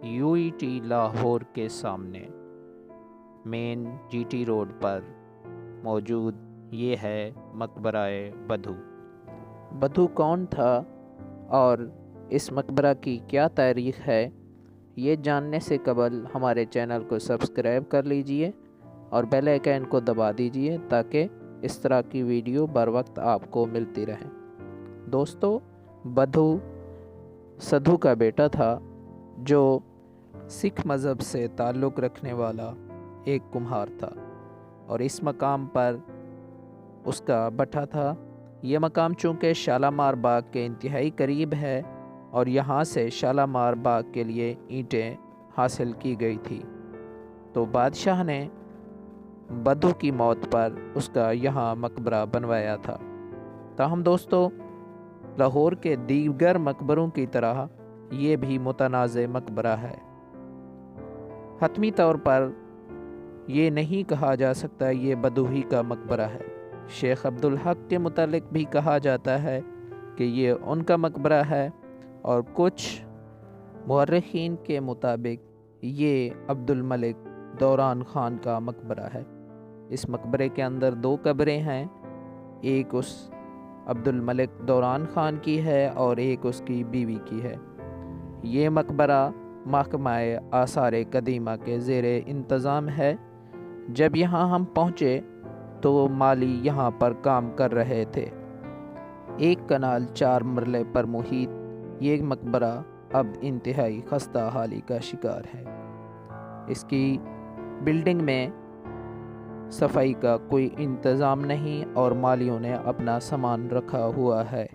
UET Lahore کے سامنے مین GT road پر موجود یہ ہے مقبرہ بدھو۔ بدھو کون تھا اور اس مقبرہ کی کیا تاریخ ہے، یہ جاننے سے قبل ہمارے چینل کو سبسکرائب کر لیجئے اور بیل آئیکن کو دبا دیجئے تاکہ اس طرح کی ویڈیو بر وقت آپ کو ملتی رہے۔ دوستو، بدھو سدھو کا بیٹا تھا جو سکھ مذہب سے تعلق رکھنے والا ایک کمہار تھا اور اس مقام پر اس کا بٹھا تھا۔ یہ مقام چونکہ شالامار باغ کے انتہائی قریب ہے اور یہاں سے شالامار باغ کے لیے اینٹیں حاصل کی گئی تھی، تو بادشاہ نے بدھو کی موت پر اس کا یہاں مقبرہ بنوایا تھا۔ تاہم دوستو، لاہور کے دیگر مقبروں کی طرح یہ بھی متنازع مقبرہ ہے۔ حتمی طور پر یہ نہیں کہا جا سکتا یہ بدھو ہی کا مقبرہ ہے۔ شیخ عبدالحق کے متعلق بھی کہا جاتا ہے کہ یہ ان کا مقبرہ ہے، اور کچھ مورخین کے مطابق یہ عبدالملک دوران خان کا مقبرہ ہے۔ اس مقبرے کے اندر 2 قبریں ہیں، ایک اس عبدالملک دوران خان کی ہے اور ایک اس کی بیوی کی ہے۔ یہ مقبرہ محکمہ آثار قدیمہ کے زیر انتظام ہے۔ جب یہاں ہم پہنچے تو مالی یہاں پر کام کر رہے تھے۔ 1 کنال 4 مرلے پر محیط یہ مقبرہ اب انتہائی خستہ حالی کا شکار ہے۔ اس کی بلڈنگ میں صفائی کا کوئی انتظام نہیں اور مالیوں نے اپنا سامان رکھا ہوا ہے۔